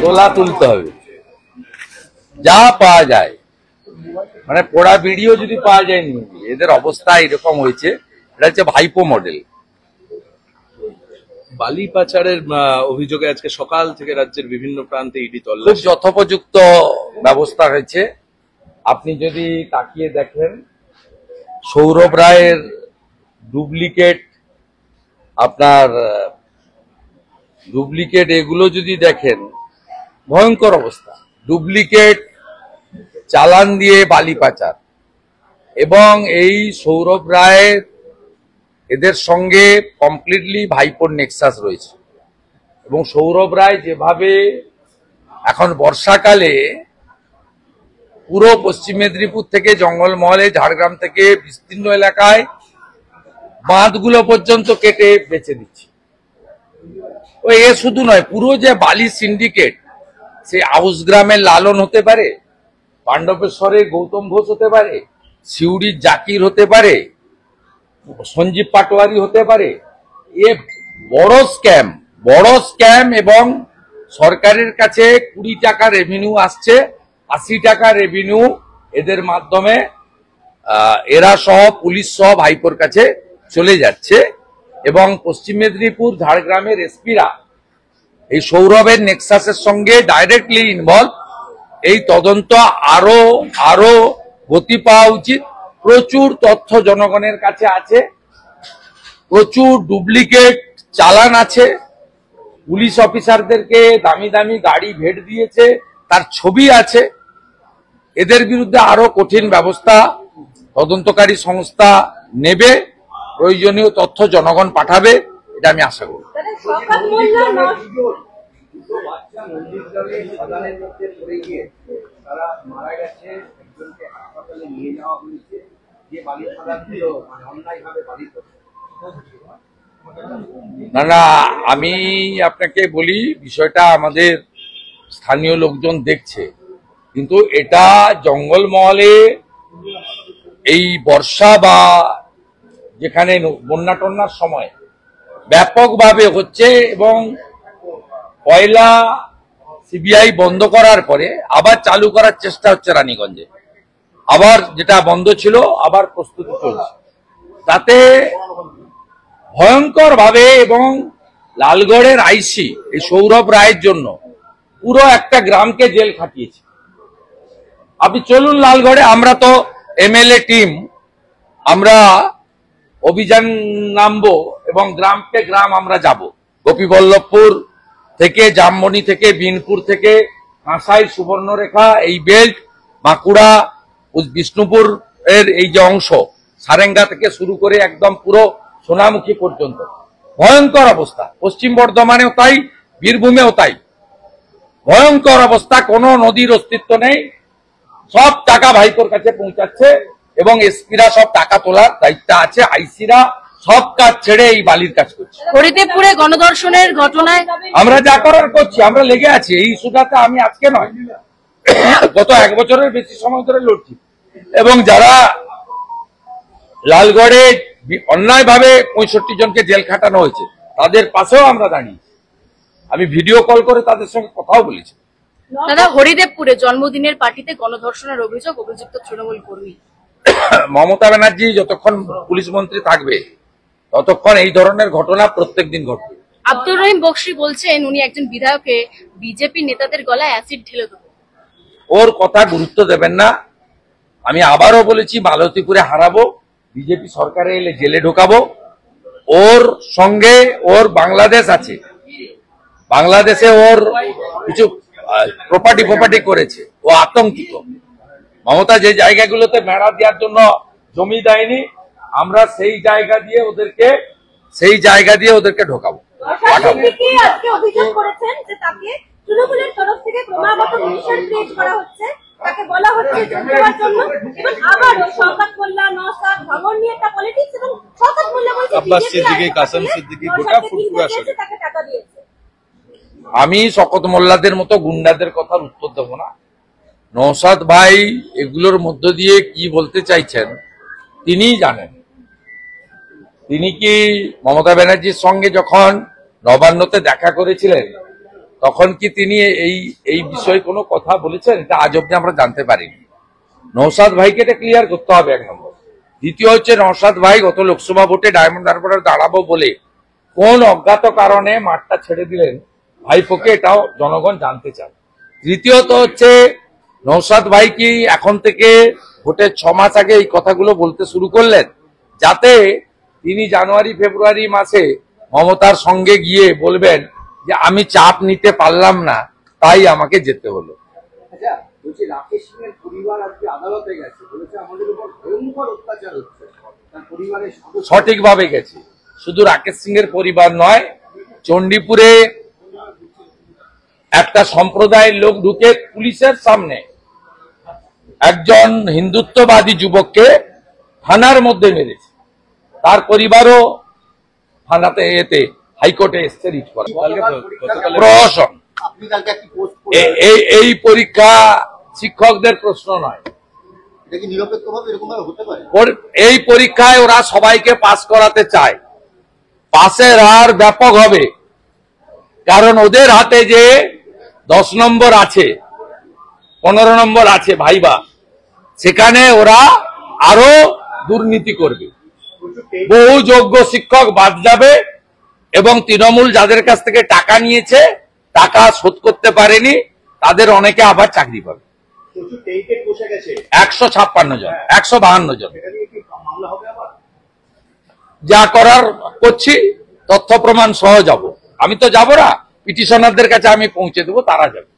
তোলা তুলতে হবে, যা পাওয়া যায়, মানে পোড়া ভিডিও যদি পাওয়া যায়নি, এদের অবস্থা এরকম হয়েছে। এটা হচ্ছে ভাইপো মডেল। বালি পাচারের অভিযোগে আজকে সকাল থেকে রাজ্যের বিভিন্ন প্রান্তে ইডি খুব তল্লাশি। যথোপযুক্ত ব্যবস্থা হয়েছে। আপনি যদি তাকিয়ে দেখেন, সৌরভ রায়ের ডুপ্লিকেট, আপনার ডুপ্লিকেট এগুলো যদি দেখেন, ভয়ঙ্কর অবস্থা। ডুপ্লিকেট চালান দিয়ে বালি পাচার, এবং এই সৌরভ রায়ের এদের সঙ্গে কমপ্লিটলি ভাইপোর নেক্সাস রয়েছে। এবং সৌরভ রায় যেভাবে এখন বর্ষাকালে পুরো পশ্চিম মেদিনীপুর থেকে জঙ্গলমহলে, ঝাড়গ্রাম থেকে বিস্তীর্ণ এলাকায় বাঁধগুলো পর্যন্ত কেটে বেচে দিচ্ছে। ও এ শুধু নয়, পুরো যে বালি সিন্ডিকেট, সে আউস গ্রামের লালন হতে পারে, পাণ্ডবেশ্বরে গৌতম ঘোষ হতে পারে, সিউড়ির জাকির হতে পারে, সঞ্জীব পাটোয়ারি হতে পারে। এ বড় স্ক্যাম, এবং সরকারের কাছে 20 টাকা রেভিনিউ আসছে, 80 টাকা রেভিনিউ এদের মাধ্যমে এরা সহ পুলিশ সহ ভাইপোর কাছে চলে যাচ্ছে। এবং পশ্চিম মেদিনীপুর, ঝাড়গ্রামের এসপিরা এই সৌরভের নেক্সাসের সঙ্গে ডাইরেক্টলি ইনভলভ। এই তদন্ত আরো গতি পাওয়া উচিত। প্রচুর তথ্য জনগণের কাছে আছে, প্রচুর ডুপ্লিকেট চালান আছে, পুলিশ অফিসারদেরকে দামি দামি গাড়ি ভেট দিয়েছে, তার ছবি আছে। এদের বিরুদ্ধে আরো কঠিন ব্যবস্থা তদন্তকারী সংস্থা নেবে, প্রয়োজনীয় তথ্য জনগণ পাঠাবে, এটা আমি আশা করি। না, আমি আপনাকে বলি, বিষয়টা আমাদের স্থানীয় লোকজন দেখছে, কিন্তু এটা জঙ্গলমহলে এই বর্ষা বা যেখানে বন্যা টন্যার সময় ব্যাপকভাবে হচ্ছে। এবং কয়লা সিবিআই বন্ধ করার পরে আবার চালু করার চেষ্টা হচ্ছে রানীগঞ্জে, আবার যেটা বন্ধ ছিল আবার প্রস্তুতি চলছে। তাতে ভয়ঙ্কর ভাবে, এবং লালগড়ের আইসি এই সৌরভ রায়ের জন্য পুরো একটা গ্রামকে জেল খাটিয়েছে। আপনি চলুন লালগড়ে, আমরা তো এমএলএ টিম, আমরা অভিযান নামবো এবং গ্রামকে গ্রাম আমরা যাব। গোপীবল্লভপুর থেকে, জামমণি থেকে, বিনপুর থেকে, কাঁসাই, সুবর্ণরেখা, এই বেল্ট, বাঁকুড়া, বিষ্ণুপুর এর এই যে অংশ, সারেঙ্গা থেকে শুরু করে একদম পুরো সোনামুখী পর্যন্ত ভয়ঙ্কর অবস্থা। পশ্চিম বর্ধমানেও তাই, বীরভূমেও তাই ভয়ঙ্কর অবস্থা। কোনো নদীর অস্তিত্ব নেই, সব টাকা ভাইপোর কাছে পৌঁছাচ্ছে, এবং এসপিরা সব টাকা তোলার দায়িত্ব আছে, আইসিরা সব কাজ ছেড়ে এই বালির কাজ করছে। হরিদেবপুরে গণধর্ষণের ঘটনায় আমরা যা করার করছি, আমরা লেগে আছি এই ইস্যুটাতে। আমি আজকে নয়, গত 1 বছরের বেশি সময় ধরে লড়ছি। এবং যারা লালগড়ে অন্যায়ভাবে 65 জনকে জেল খাটানো হয়েছে, তাদের পাশেও আমরা দাঁড়িয়ে। আমি ভিডিও কল করে তাদের সঙ্গে কথাও বলেছি। দাদা, হরিদেবপুরে জন্মদিনের পার্টিতে গণধর্ষণের অভিযুক্ত তৃণমূল কর্মী মমতা ব্যানার্জি যতক্ষণ পুলিশ মন্ত্রী থাকবে, ততক্ষণ এই ধরনের ঘটনা প্রত্যেকদিন ঘটবে। আব্দুর রহিম বক্সি বলছেন উনি একজন বিধায়ককে বিজেপি নেতাদের গলায় অ্যাসিড ঢেলে দেবেন। ওর কথা গুরুত্ব দেবেন না। আমি আবারও বলেছি, মালতীপুরে হারাবো, বিজেপি সরকারে এলে জেলে ঢোকাবো। ওর সঙ্গে ওর বাংলাদেশ আছে, বাংলাদেশে ওর কিছু প্রপার্টি করেছে, ও আতঙ্কিত। মমতা যে জায়গাগুলোতে বেড়া দেওয়ার জন্য জমি দেয়নি, আমরা সেই জায়গা দিয়ে ওদেরকে ঢোকাবো। অভিযোগ করেছেন যে তাকে তৃণমূলের তরফ থেকে ক্রমাগত প্রেশার ক্রিয়েট করা হচ্ছে, তাকে বলা হচ্ছে যোগ দেওয়ার জন্য, এবং আবার সংবাদ মোল্লা, নওশাদ, ভাঙন নিয়ে একটা পলিটিক্স, এবং সংবাদ মোল্লা বলছে আব্বাস সিদ্দিকী, কাসেম সিদ্দিকী গোটা ফুটফুরা আসলে তাকে টাকা দিয়েছে। আমি শওকত মোল্লাদের মতো গুন্ডাদের কথার উত্তর দেব না। নওশাদ ভাই এগুলোর মধ্য দিয়ে কি বলতে চাইছেন তিনিই জানেন। তিনি কি মমতা ব্যানার্জির সঙ্গে যখন নবান্নতে দেখা করেছিলেন, তখন কি তিনি এই এই বিষয়ে কোনো কথা বলেছেন? এটা আজ অব্দি আমরা জানতে পারিনি। নওশাদ ভাইকে এটা ক্লিয়ার করতে হবে, এক নম্বর। দ্বিতীয় হচ্ছে, নওশাদ ভাই গত লোকসভা ভোটে ডায়মন্ড হারবারে দাঁড়াবো বলে কোন অজ্ঞাত কারণে মাঠটা ছেড়ে দিলেন ভাইপোকে, এটাও জনগণ জানতে চায়। তৃতীয়ত হচ্ছে, নওশাদ ভাই কি এখন থেকে ভোটের 6 মাস আগে এই কথাগুলো বলতে শুরু করলেন, যাতে তিনি জানুয়ারি ফেব্রুয়ারি মাসে মমতার সঙ্গে গিয়ে বলবেন যে আমি চাপ নিতে পারলাম না, তাই আমাকে যেতে হলো। আচ্ছা, বলছি রাকেশ সিং এর পরিবার আজকে আদালতে গেছে, বলেছে আমাদের উপর ভয়ঙ্কর অত্যাচার হচ্ছে। তার পরিবারের সদস্য সঠিকভাবে গেছে। শুধু রাকেশ সিং এর পরিবার নয়, চণ্ডীপুরে একটা সম্প্রদায়ের লোক ঢুকে পুলিশের সামনে একজন হিন্দুত্ববাদী যুবককে থানার মধ্যে মেরেছে। তার পরিবারও থানাতে হাইকোর্টে এসছে রিট করা। প্রহসন। আপনি কালকে একটি পোস্ট এই পরীক্ষা শিক্ষকদের প্রশ্ন নয়। এটা কি নিরপেক্ষভাবে এরকম ভাবে হতে পারে? এই পরীক্ষায় ওরা সবাইকে পাস করাতে চায়। পাসের হার ব্যাপক হবে, কারণ ওদের হাতে যে 10 নম্বর আছে, 15 নম্বর আছে ভাইবা, সেখানে ওরা আরো দুর্নীতি করবে। বহু যোগ্য শিক্ষক বাদ যাবে এবং তৃণমূল যাদের কাছ থেকে টাকা নিয়েছে, টাকা শোধ করতে পারেনি, তাদের অনেকে আবার চাকরি পাবে। 156 জন, 152 জন। যা করার করছি, তথ্য প্রমাণ সহ যাব। আমি তো যাব না, পিটিশনারদের কাছে আমি পৌঁছে দেবো, তারা যাবে।